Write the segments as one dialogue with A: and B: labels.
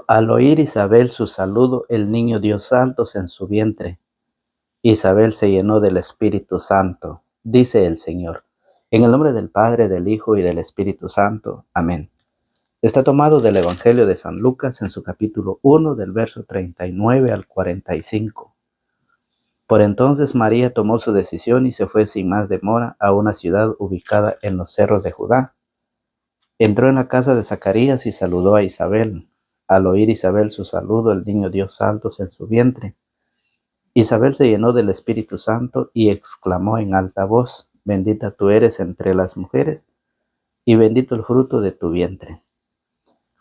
A: Al oír Isabel su saludo, el niño dio saltos en su vientre. Isabel se llenó del Espíritu Santo. Dice el Señor: en el nombre del Padre, del Hijo y del Espíritu Santo. Amén. Está tomado del Evangelio de San Lucas en su capítulo 1, del verso 39 al 45. Por entonces María tomó su decisión y se fue sin más demora a una ciudad ubicada en los cerros de Judá. Entró en la casa de Zacarías y saludó a Isabel. Al oír Isabel su saludo, el niño dio saltos en su vientre. Isabel se llenó del Espíritu Santo y exclamó en alta voz: bendita tú eres entre las mujeres, y bendito el fruto de tu vientre.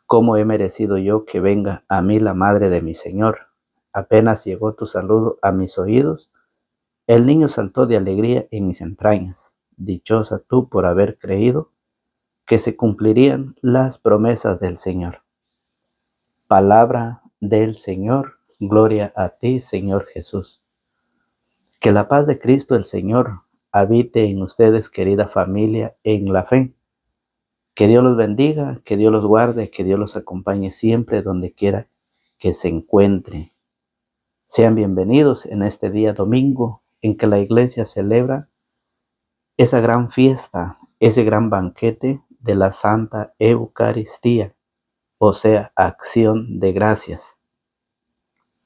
A: ¿Cómo he merecido yo que venga a mí la madre de mi Señor? Apenas llegó tu saludo a mis oídos, el niño saltó de alegría en mis entrañas. Dichosa tú por haber creído que se cumplirían las promesas del Señor. Palabra del Señor. Gloria a ti, Señor Jesús. Que la paz de Cristo el Señor habite en ustedes, querida familia, en la fe. Que Dios los bendiga, que Dios los guarde, que Dios los acompañe siempre donde quiera que se encuentre. Sean bienvenidos en este día domingo en que la iglesia celebra esa gran fiesta, ese gran banquete de la Santa Eucaristía, o sea, acción de gracias.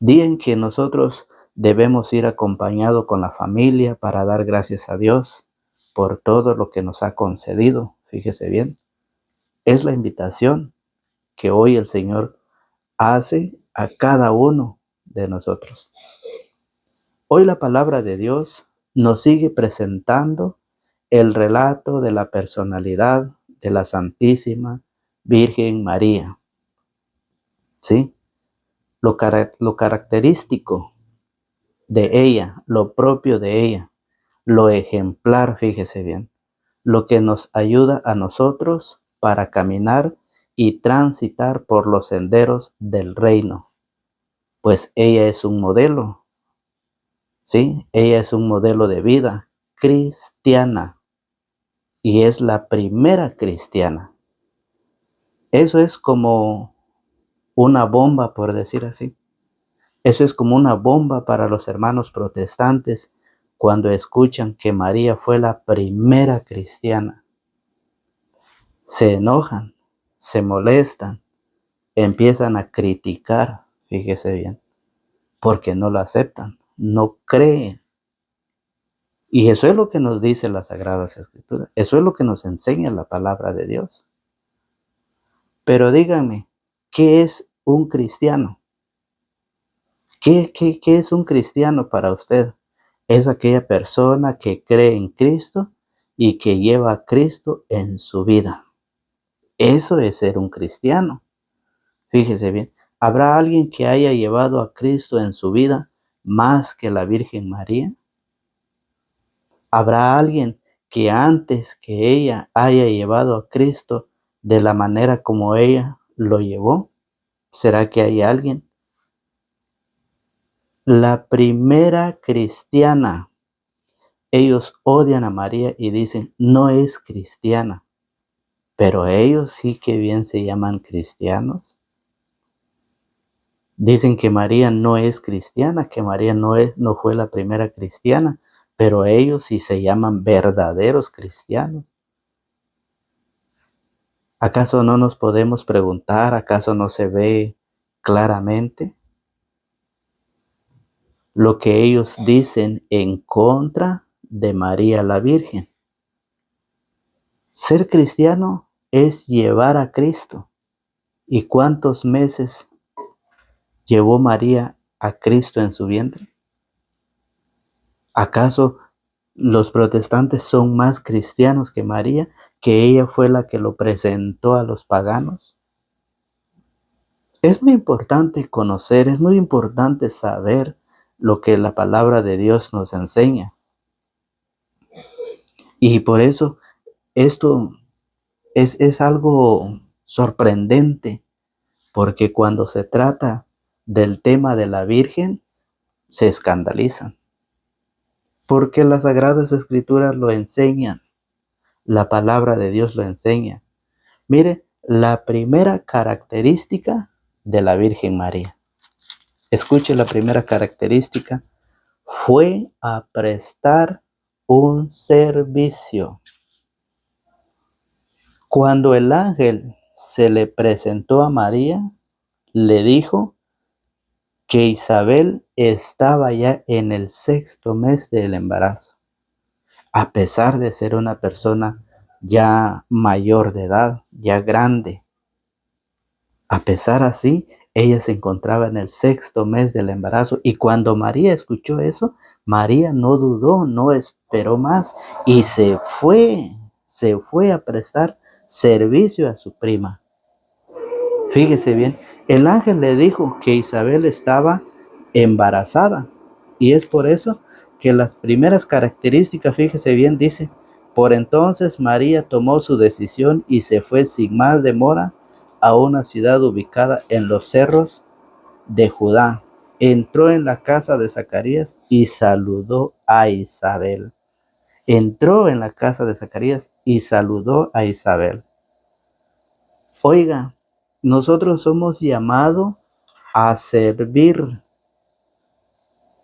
A: Día en que nosotros debemos ir acompañados con la familia para dar gracias a Dios por todo lo que nos ha concedido. Fíjese bien, es la invitación que hoy el Señor hace a cada uno de nosotros. Hoy la palabra de Dios nos sigue presentando el relato de la personalidad de la Santísima Virgen María. ¿Sí? Lo característico de ella, lo propio de ella, lo ejemplar, fíjese bien, lo que nos ayuda a nosotros para caminar y transitar por los senderos del reino. Pues ella es un modelo, ¿sí? Ella es un modelo de vida cristiana y es la primera cristiana. Eso es como una bomba, por decir así. Eso es como una bomba para los hermanos protestantes cuando escuchan que María fue la primera cristiana. Se enojan, se molestan, empiezan a criticar, fíjese bien, porque no lo aceptan, no creen. Y eso es lo que nos dice las Sagradas Escrituras, eso es lo que nos enseña la palabra de Dios. Pero díganme, ¿qué es un cristiano? ¿Qué es un cristiano para usted? Es aquella persona que cree en Cristo y que lleva a Cristo en su vida. Eso es ser un cristiano. Fíjese bien, ¿habrá alguien que haya llevado a Cristo en su vida más que la Virgen María? ¿Habrá alguien que antes que ella haya llevado a Cristo de la manera como ella lo llevó? ¿Será que hay alguien? La primera cristiana. Ellos odian a María y dicen, no es cristiana. Pero ellos sí que bien se llaman cristianos. Dicen que María no es cristiana, que María no fue la primera cristiana, pero ellos sí se llaman verdaderos cristianos. ¿Acaso no nos podemos preguntar, acaso no se ve claramente lo que ellos dicen en contra de María la Virgen? Ser cristiano es llevar a Cristo. ¿Y cuántos meses llevó María a Cristo en su vientre? ¿Acaso los protestantes son más cristianos que María, que ella fue la que lo presentó a los paganos? Es muy importante conocer, es muy importante saber lo que la palabra de Dios nos enseña. Y por eso esto es algo sorprendente, porque cuando se trata del tema de la Virgen, se escandalizan. Porque las Sagradas Escrituras lo enseñan, la palabra de Dios lo enseña. Mire, la primera característica de la Virgen María. Escuche la primera característica. Fue a prestar un servicio. Cuando el ángel se le presentó a María, le dijo que Isabel estaba ya en el 6º mes del embarazo. A pesar de ser una persona ya mayor de edad, ya grande, a pesar así, ella se encontraba en el 6º mes del embarazo. Y cuando María escuchó eso, María no dudó, no esperó más y se fue a prestar servicio a su prima. Fíjese bien, el ángel le dijo que Isabel estaba embarazada y es por eso que las primeras características, fíjese bien, dice, por entonces María tomó su decisión y se fue sin más demora a una ciudad ubicada en los cerros de Judá. Entró en la casa de Zacarías y saludó a Isabel. Entró en la casa de Zacarías y saludó a Isabel. Oiga, nosotros somos llamados a servir.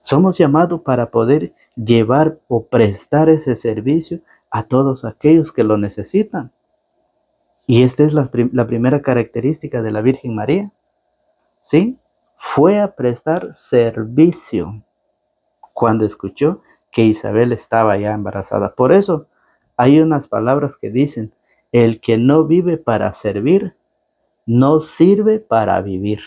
A: Somos llamados para poder llevar o prestar ese servicio a todos aquellos que lo necesitan. Y esta es la primera característica de la Virgen María. ¿Sí? Fue a prestar servicio cuando escuchó que Isabel estaba ya embarazada. Por eso hay unas palabras que dicen, el que no vive para servir, no sirve para vivir.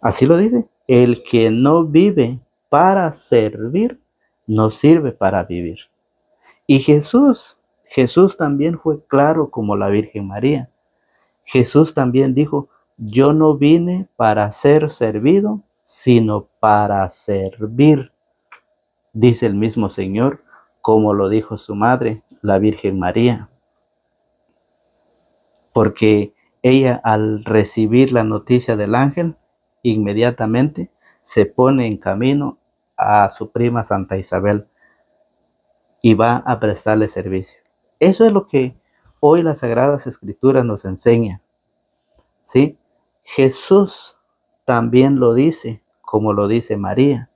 A: Así lo dice. El que no vive para servir, no sirve para vivir. Y Jesús también fue claro como la Virgen María. Jesús también dijo, yo no vine para ser servido, sino para servir. Dice el mismo Señor, como lo dijo su madre, la Virgen María. Porque ella, al recibir la noticia del ángel, inmediatamente se pone en camino a su prima Santa Isabel y va a prestarle servicio. Eso es lo que hoy las Sagradas Escrituras nos enseñan. ¿Sí? Jesús también lo dice, como lo dice María.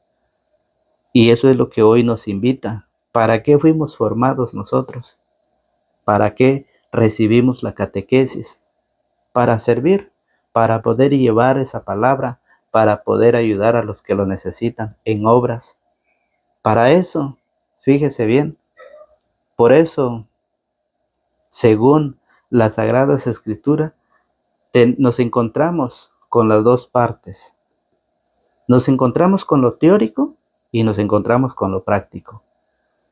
A: Y eso es lo que hoy nos invita. ¿Para qué fuimos formados nosotros? ¿Para qué recibimos la catequesis? Para servir, para poder llevar esa palabra, para poder ayudar a los que lo necesitan en obras. Para eso, fíjese bien, por eso, según las Sagradas Escrituras, nos encontramos con las dos partes. Nos encontramos con lo teórico y nos encontramos con lo práctico.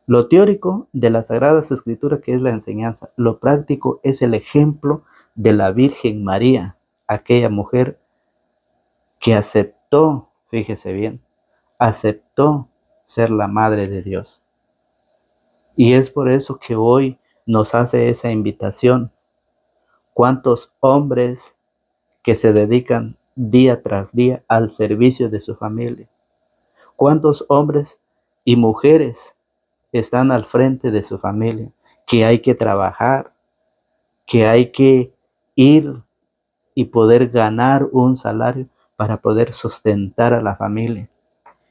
A: Lo teórico de las Sagradas Escrituras, que es la enseñanza. Lo práctico es el ejemplo de la Virgen María, aquella mujer que aceptó, fíjese bien, aceptó ser la Madre de Dios. Y es por eso que hoy nos hace esa invitación. ¿Cuántos hombres que se dedican día tras día al servicio de su familia? ¿Cuántos hombres y mujeres están al frente de su familia? Que hay que trabajar, que hay que ir y poder ganar un salario para poder sustentar a la familia.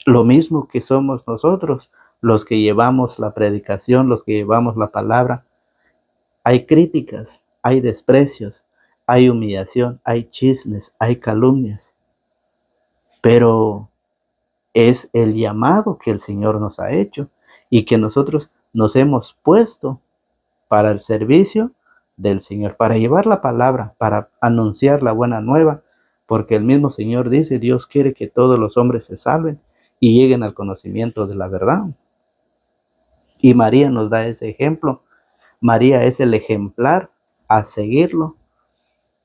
A: Lo mismo que somos nosotros, los que llevamos la predicación, los que llevamos la palabra. Hay críticas, hay desprecios, hay humillación, hay chismes, hay calumnias. Pero es el llamado que el Señor nos ha hecho y que nosotros nos hemos puesto para el servicio del Señor, para llevar la palabra, para anunciar la buena nueva, porque el mismo Señor dice, Dios quiere que todos los hombres se salven y lleguen al conocimiento de la verdad. Y María nos da ese ejemplo. María es el ejemplar a seguirlo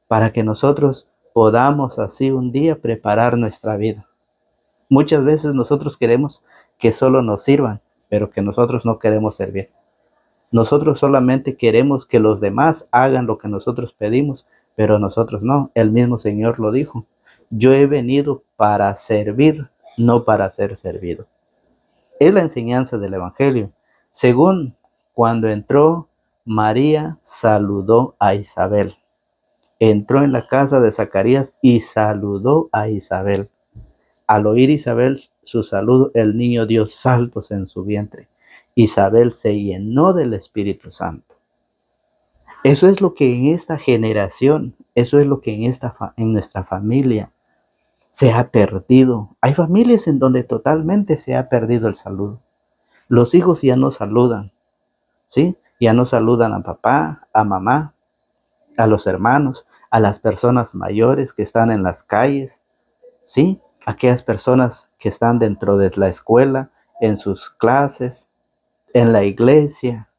A: para que nosotros podamos así un día preparar nuestra vida. Muchas veces nosotros queremos que solo nos sirvan, pero que nosotros no queremos servir. Nosotros solamente queremos que los demás hagan lo que nosotros pedimos, pero nosotros no. El mismo Señor lo dijo. Yo he venido para servir, no para ser servido. Es la enseñanza del Evangelio. Según cuando entró, María saludó a Isabel. entró en la casa de Zacarías y saludó a Isabel. Al oír Isabel su saludo, el niño dio saltos en su vientre. Isabel se llenó del Espíritu Santo. Eso es lo que en esta generación, eso es lo que en nuestra familia se ha perdido. Hay familias en donde totalmente se ha perdido el saludo. Los hijos ya no saludan, ¿sí? Ya no saludan a papá, a mamá, a los hermanos, a las personas mayores que están en las calles, ¿sí? Aquellas personas que están dentro de la escuela, en sus clases, en la iglesia,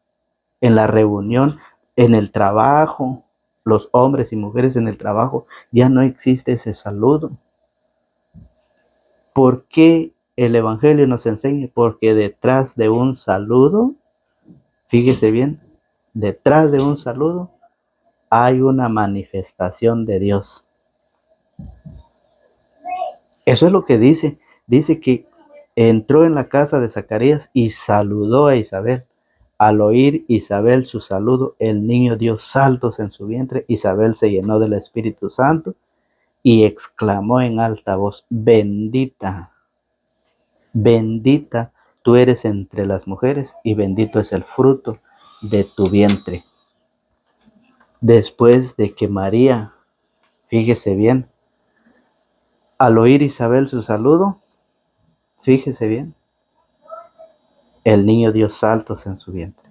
A: en la reunión, en el trabajo, los hombres y mujeres en el trabajo, ya no existe ese saludo. ¿Por qué el Evangelio nos enseña? Porque detrás de un saludo, fíjese bien, detrás de un saludo hay una manifestación de Dios. Eso es lo que dice. Dice que entró en la casa de Zacarías y saludó a Isabel. Al oír Isabel su saludo, el niño dio saltos en su vientre. Isabel se llenó del Espíritu Santo y exclamó en alta voz: bendita, bendita tú eres entre las mujeres y bendito es el fruto de tu vientre. Después de que María, fíjese bien, al oír Isabel su saludo, fíjese bien, el niño dio saltos en su vientre.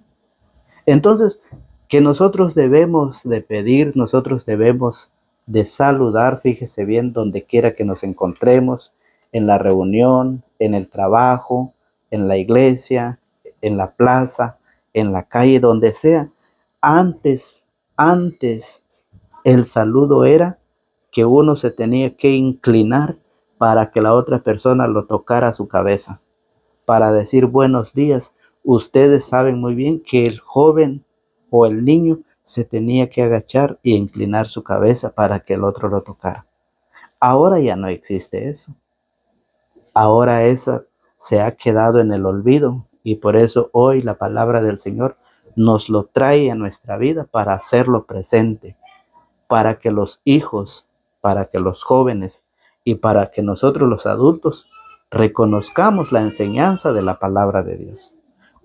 A: Entonces, que nosotros debemos de pedir, nosotros debemos de saludar, fíjese bien, donde quiera que nos encontremos, en la reunión, en el trabajo, en la iglesia, en la plaza, en la calle, donde sea. Antes, el saludo era que uno se tenía que inclinar para que la otra persona lo tocara su cabeza, para decir buenos días. Ustedes saben muy bien que el joven o el niño se tenía que agachar y inclinar su cabeza para que el otro lo tocara. Ahora ya no existe eso. Ahora eso se ha quedado en el olvido y por eso hoy la palabra del Señor nos lo trae a nuestra vida para hacerlo presente, para que los hijos, para que los jóvenes y para que nosotros los adultos reconozcamos la enseñanza de la palabra de Dios.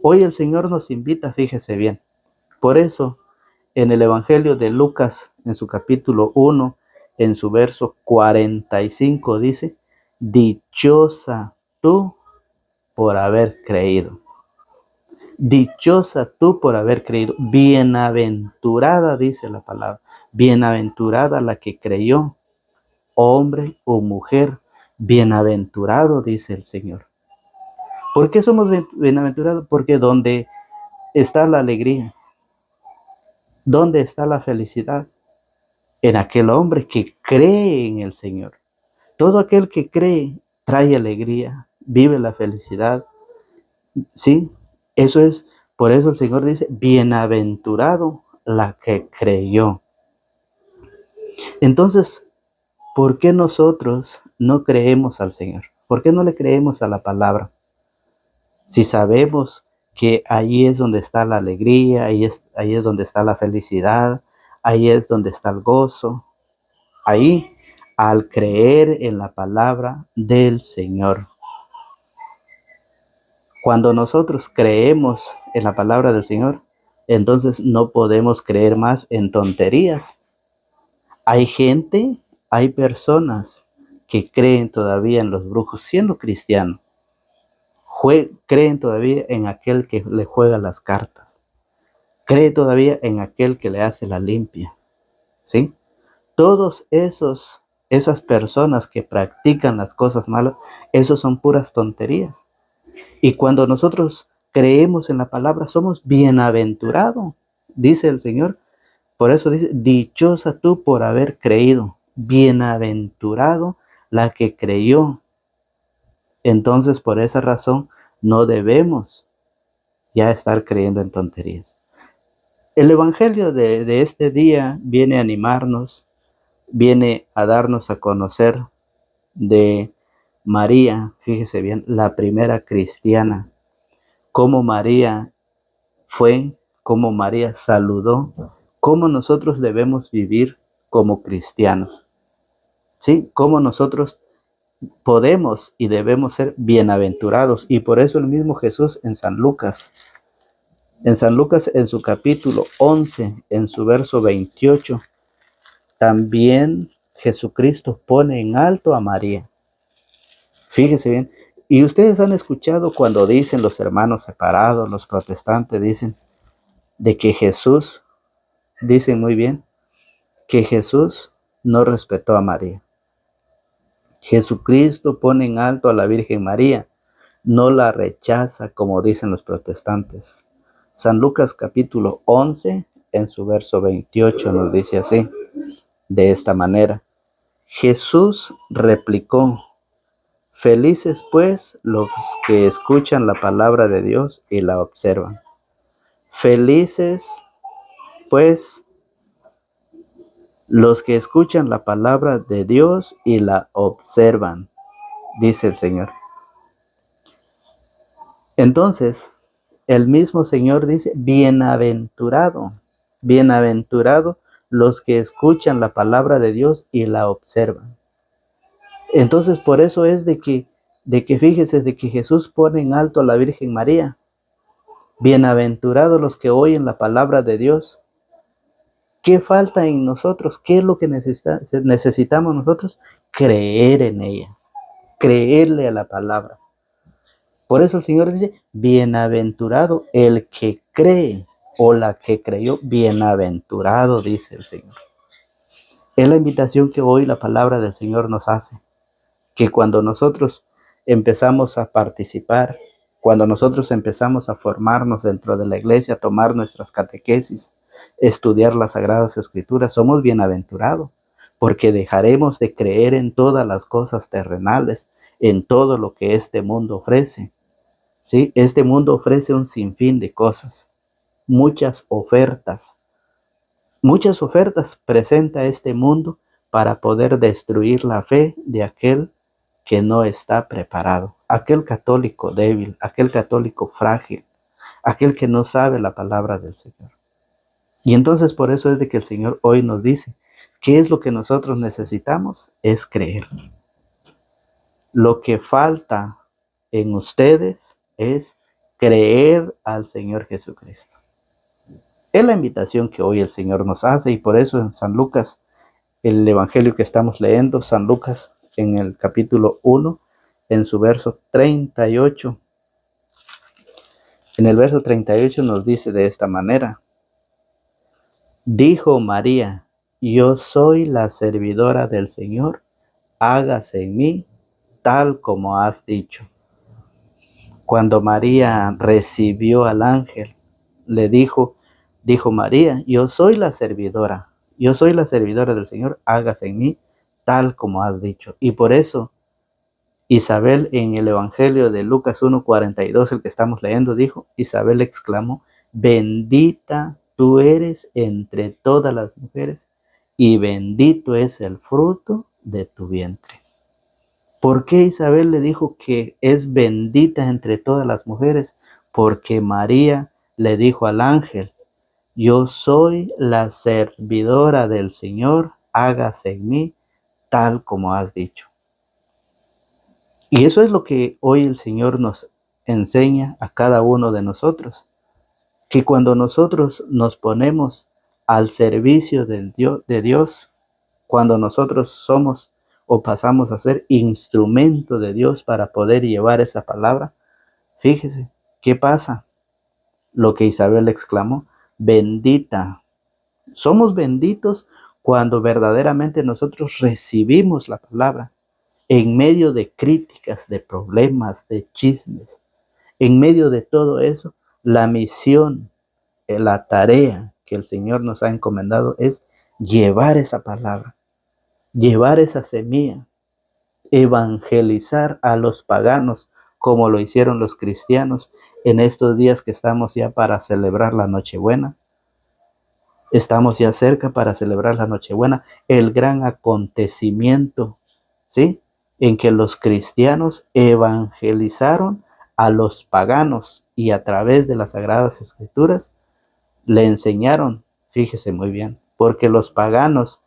A: Hoy el Señor nos invita, fíjese bien. Por eso, en el Evangelio de Lucas, en su capítulo 1, en su verso 45, dice: dichosa tú por haber creído. Dichosa tú por haber creído. Bienaventurada, dice la palabra. Bienaventurada la que creyó, hombre o mujer. Bienaventurado, dice el Señor. ¿Por qué somos bienaventurados? Porque donde está la alegría, donde está la felicidad, en aquel hombre que cree en el Señor. Todo aquel que cree trae alegría, vive la felicidad. Sí, eso es, por eso el Señor dice: bienaventurado la que creyó. Entonces, ¿por qué nosotros no creemos al Señor? ¿Por qué no le creemos a la palabra? Si sabemos que ahí es donde está la alegría, ahí es donde está la felicidad, ahí es donde está el gozo. Ahí, al creer en la palabra del Señor. Cuando nosotros creemos en la palabra del Señor, entonces no podemos creer más en tonterías. Hay gente, hay personas que creen todavía en los brujos, siendo cristianos. Creen todavía en aquel que le juega las cartas. Cree todavía en aquel que le hace la limpia. ¿Sí? Todos esas personas que practican las cosas malas, esos son puras tonterías. Y cuando nosotros creemos en la palabra, somos bienaventurados, dice el Señor. Por eso dice: dichosa tú por haber creído, bienaventurado la que creyó. Entonces, por esa razón, no debemos ya estar creyendo en tonterías. El Evangelio de este día viene a animarnos, viene a darnos a conocer de María, fíjese bien, la primera cristiana, cómo María fue, cómo María saludó, cómo nosotros debemos vivir como cristianos. ¿Sí? Cómo nosotros podemos y debemos ser bienaventurados. Y por eso el mismo Jesús en San Lucas, en su capítulo 11, en su verso 28, también Jesucristo pone en alto a María. Fíjese bien. Y ustedes han escuchado cuando dicen los hermanos separados, los protestantes dicen de que Jesús, dicen muy bien, que Jesús no respetó a María. Jesucristo pone en alto a la Virgen María, no la rechaza como dicen los protestantes. San Lucas capítulo 11, en su verso 28 nos dice así, de esta manera. Jesús replicó: felices pues los que escuchan la palabra de Dios y la observan. Felices pues los que escuchan la palabra de Dios y la observan, dice el Señor. Entonces, el mismo Señor dice, bienaventurado los que escuchan la palabra de Dios y la observan. Entonces, por eso es de que fíjese, de que Jesús pone en alto a la Virgen María. Bienaventurados los que oyen la palabra de Dios. ¿Qué falta en nosotros? ¿Qué es lo que necesitamos nosotros? Creer en ella, creerle a la palabra. Por eso el Señor dice, bienaventurado el que cree o la que creyó, bienaventurado, dice el Señor. Es la invitación que hoy la palabra del Señor nos hace, que cuando nosotros empezamos a participar, cuando nosotros empezamos a formarnos dentro de la iglesia, a tomar nuestras catequesis, estudiar las Sagradas Escrituras, somos bienaventurados, porque dejaremos de creer en todas las cosas terrenales, en todo lo que este mundo ofrece. ¿Sí? Este mundo ofrece un sinfín de cosas, muchas ofertas presenta este mundo para poder destruir la fe de aquel que no está preparado, aquel católico débil, aquel católico frágil, aquel que no sabe la palabra del Señor. Y entonces por eso es de que el Señor hoy nos dice, ¿qué es lo que nosotros necesitamos? Es creer. Lo que falta en ustedes es creer al Señor Jesucristo. Es la invitación que hoy el Señor nos hace, y por eso en San Lucas, el evangelio que estamos leyendo, San Lucas en el capítulo 1, en su verso 38. En el verso 38 nos dice de esta manera: dijo María, yo soy la servidora del Señor, hágase en mí tal como has dicho. Cuando María recibió al ángel, le dijo María, yo soy la servidora del Señor, hágase en mí tal como has dicho. Y por eso Isabel, en el evangelio de Lucas 1:42, el que estamos leyendo, dijo, Isabel exclamó, bendita tú eres entre todas las mujeres y bendito es el fruto de tu vientre. ¿Por qué Isabel le dijo que es bendita entre todas las mujeres? Porque María le dijo al ángel, yo soy la servidora del Señor, hágase en mí tal como has dicho. Y eso es lo que hoy el Señor nos enseña a cada uno de nosotros, que cuando nosotros nos ponemos al servicio de Dios, cuando nosotros somos o pasamos a ser instrumento de Dios para poder llevar esa palabra, fíjese, ¿qué pasa? Lo que Isabel exclamó, bendita. Somos benditos cuando verdaderamente nosotros recibimos la palabra en medio de críticas, de problemas, de chismes. En medio de todo eso, la misión, la tarea que el Señor nos ha encomendado es llevar esa palabra, llevar esa semilla, evangelizar a los paganos como lo hicieron los cristianos en estos días que estamos ya para celebrar la Nochebuena. Estamos ya cerca para celebrar la Nochebuena, el gran acontecimiento, ¿sí? En que los cristianos evangelizaron a los paganos y a través de las Sagradas Escrituras le enseñaron, fíjese muy bien, porque los paganos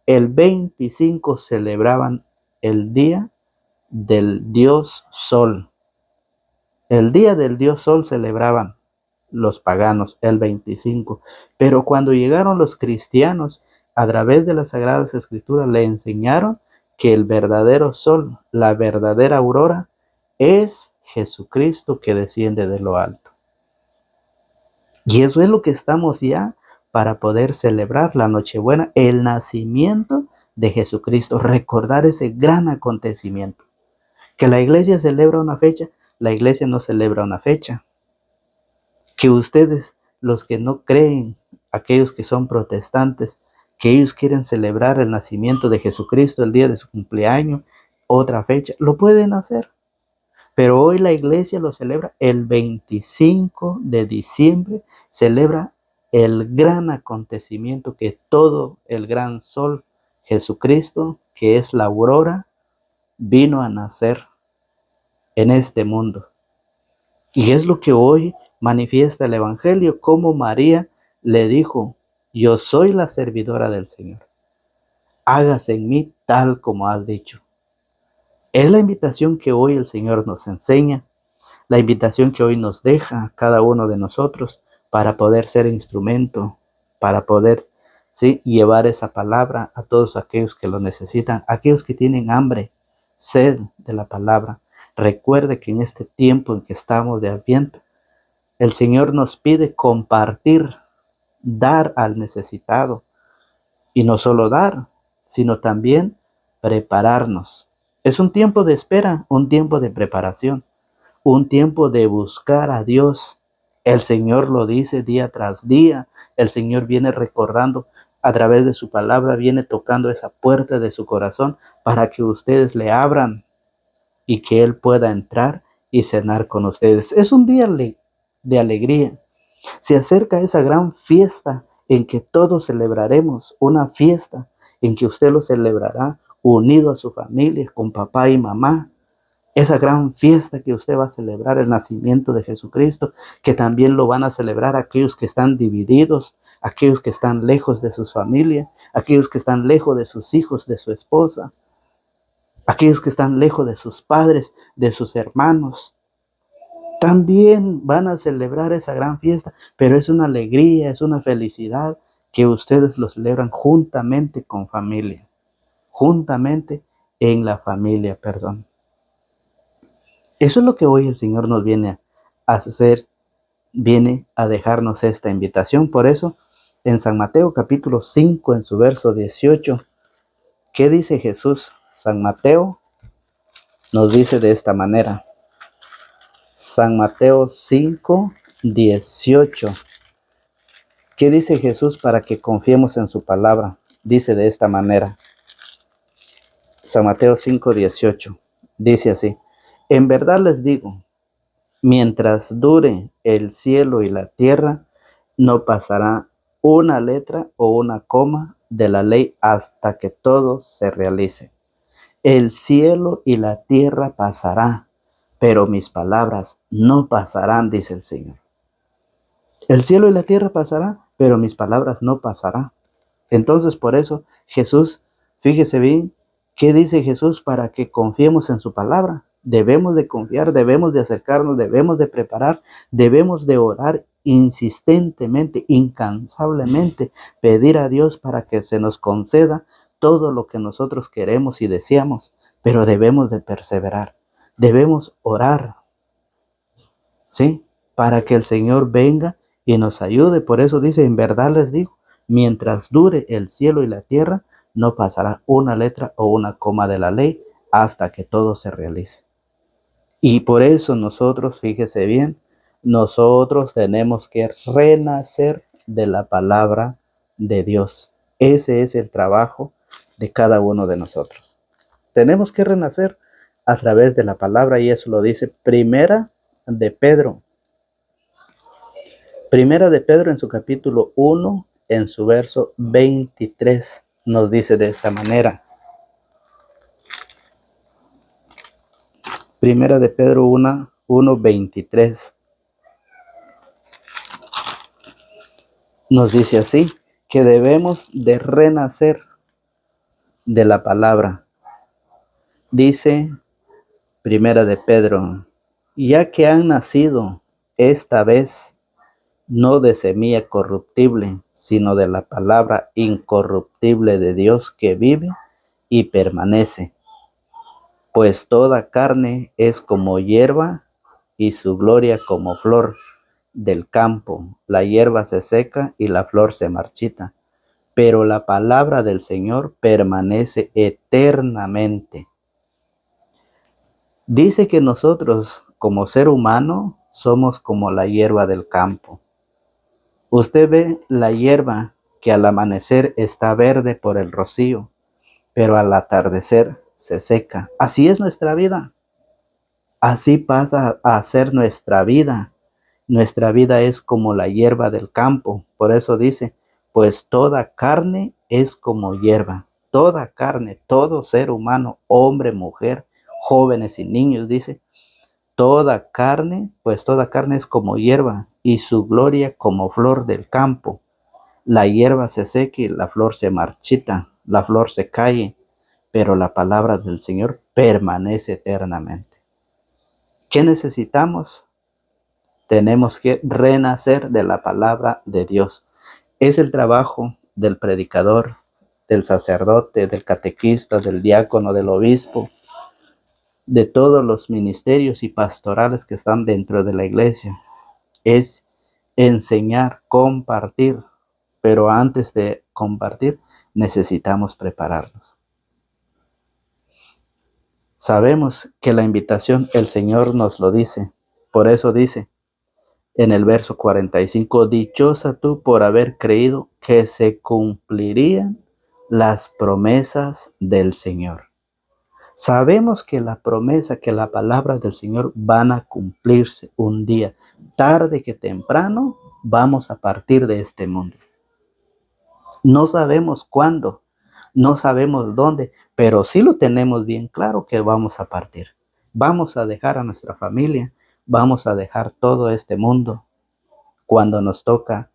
A: El 25 celebraban el día del dios Sol. El día del dios Sol celebraban los paganos el 25. Pero cuando llegaron los cristianos, a través de las Sagradas Escrituras, le enseñaron que el verdadero sol, la verdadera aurora, es Jesucristo que desciende de lo alto. Y eso es lo que estamos ya para poder celebrar la Nochebuena, el nacimiento de Jesucristo, recordar ese gran acontecimiento. Que la iglesia celebra una fecha, la iglesia no celebra una fecha. Que ustedes, los que no creen, aquellos que son protestantes, que ellos quieren celebrar el nacimiento de Jesucristo el día de su cumpleaños, otra fecha, lo pueden hacer. Pero hoy la iglesia lo celebra el 25 de diciembre, celebra el gran acontecimiento que todo el gran sol, Jesucristo, que es la aurora, vino a nacer en este mundo. Y es lo que hoy manifiesta el Evangelio, como María le dijo: yo soy la servidora del Señor, hágase en mí tal como has dicho. Es la invitación que hoy el Señor nos enseña, la invitación que hoy nos deja a cada uno de nosotros para poder ser instrumento, para poder llevar esa palabra a todos aquellos que lo necesitan, aquellos que tienen hambre, sed de la palabra. Recuerde que en este tiempo en que estamos de Adviento, el Señor nos pide compartir, dar al necesitado. Y no solo dar, sino también prepararnos. Es un tiempo de espera, un tiempo de preparación, un tiempo de buscar a Dios. El Señor lo dice día tras día. El Señor viene recordando a través de su palabra, viene tocando esa puerta de su corazón para que ustedes le abran y que Él pueda entrar y cenar con ustedes. Es un día de alegría. Se acerca esa gran fiesta en que todos celebraremos, una fiesta en que usted lo celebrará unido a su familia, con papá y mamá. Esa gran fiesta que usted va a celebrar, el nacimiento de Jesucristo, que también lo van a celebrar aquellos que están divididos, aquellos que están lejos de sus familias, aquellos que están lejos de sus hijos, de su esposa, aquellos que están lejos de sus padres, de sus hermanos. También van a celebrar esa gran fiesta, pero es una alegría, es una felicidad que ustedes lo celebran juntamente con familia, juntamente en la familia, perdón. Eso es lo que hoy el Señor nos viene a hacer, viene a dejarnos esta invitación. Por eso, en San Mateo capítulo 5, en su verso 18, ¿qué dice Jesús? San Mateo nos dice de esta manera. San Mateo 5, 18. ¿Qué dice Jesús para que confiemos en su palabra? Dice de esta manera. San Mateo 5, 18. Dice así: en verdad les digo, mientras dure el cielo y la tierra, no pasará una letra o una coma de la ley hasta que todo se realice. El cielo y la tierra pasará, pero mis palabras no pasarán, dice el Señor. El cielo y la tierra pasarán, pero mis palabras no pasarán. Entonces, por eso, Jesús, fíjese bien, ¿qué dice Jesús para que confiemos en su palabra? Debemos de confiar, debemos de acercarnos, debemos de preparar, debemos de orar insistentemente, incansablemente, pedir a Dios para que se nos conceda todo lo que nosotros queremos y deseamos, pero debemos de perseverar, debemos orar, ¿sí? Para que el Señor venga y nos ayude. Por eso dice, en verdad les digo, mientras dure el cielo y la tierra, no pasará una letra o una coma de la ley hasta que todo se realice. Y por eso nosotros, fíjese bien, nosotros tenemos que renacer de la palabra de Dios. Ese es el trabajo de cada uno de nosotros. Tenemos que renacer a través de la palabra, y eso lo dice Primera de Pedro. Primera de Pedro, en su capítulo 1, en su verso 23, nos dice de esta manera. Primera de Pedro 1, 23. Nos dice así, que debemos de renacer de la palabra. Dice Primera de Pedro, ya que han nacido esta vez no de semilla corruptible, sino de la palabra incorruptible de Dios que vive y permanece. Pues toda carne es como hierba y su gloria como flor del campo. La hierba se seca y la flor se marchita, pero la palabra del Señor permanece eternamente. Dice que nosotros, como ser humano, somos como la hierba del campo. Usted ve la hierba que al amanecer está verde por el rocío, pero al atardecer se seca. Así es nuestra vida. Así pasa a ser nuestra vida. Nuestra vida es como la hierba del campo. Por eso dice, pues toda carne es como hierba. Toda carne, todo ser humano, hombre, mujer, jóvenes y niños, dice, pues toda carne es como hierba y su gloria como flor del campo. La hierba se seca y la flor se marchita, la flor se cae, pero la palabra del Señor permanece eternamente. ¿Qué necesitamos? Tenemos que renacer de la palabra de Dios. Es el trabajo del predicador, del sacerdote, del catequista, del diácono, del obispo, de todos los ministerios y pastorales que están dentro de la iglesia. Es enseñar, compartir, pero antes de compartir necesitamos prepararnos. Sabemos que la invitación el Señor nos lo dice, por eso dice en el verso 45, dichosa tú por haber creído que se cumplirían las promesas del Señor. Sabemos que la promesa, que la palabra del Señor van a cumplirse un día, tarde que temprano, vamos a partir de este mundo. No sabemos cuándo, no sabemos dónde, pero sí lo tenemos bien claro que vamos a partir. Vamos a dejar a nuestra familia, vamos a dejar todo este mundo cuando nos toca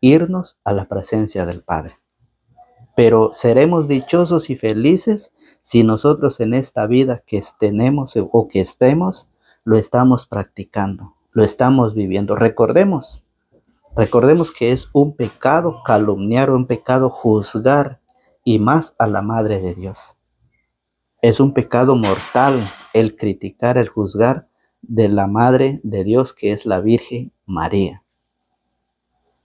A: irnos a la presencia del Padre. Pero seremos dichosos y felices si nosotros en esta vida que tenemos o que estemos, lo estamos practicando, lo estamos viviendo. Recordemos que es un pecado calumniar, un pecado juzgar, y más a la Madre de Dios. Es un pecado mortal el criticar, el juzgar de la Madre de Dios, que es la Virgen María.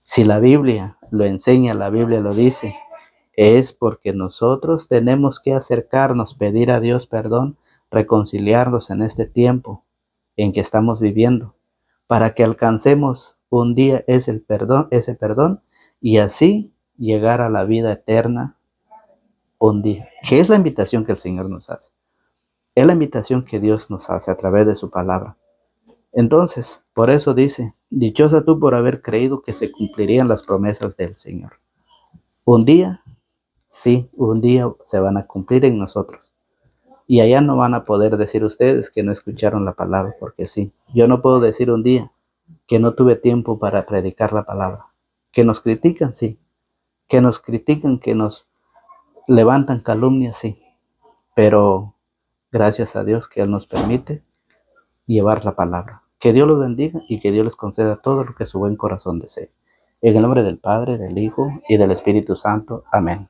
A: Si la Biblia lo enseña, la Biblia lo dice, es porque nosotros tenemos que acercarnos, pedir a Dios perdón, reconciliarnos en este tiempo en que estamos viviendo, para que alcancemos un día ese perdón y así llegar a la vida eterna un día, que es la invitación que el Señor nos hace. Es la invitación que Dios nos hace a través de su palabra. Entonces, por eso dice, dichosa tú por haber creído que se cumplirían las promesas del Señor. Un día, sí, un día se van a cumplir en nosotros. Y allá no van a poder decir ustedes que no escucharon la palabra, porque sí. Yo no puedo decir un día que no tuve tiempo para predicar la palabra. Que nos critican, sí. Que nos critican, que nos levantan calumnias, sí. Pero gracias a Dios que Él nos permite llevar la palabra. Que Dios los bendiga y que Dios les conceda todo lo que su buen corazón desee. En el nombre del Padre, del Hijo y del Espíritu Santo. Amén.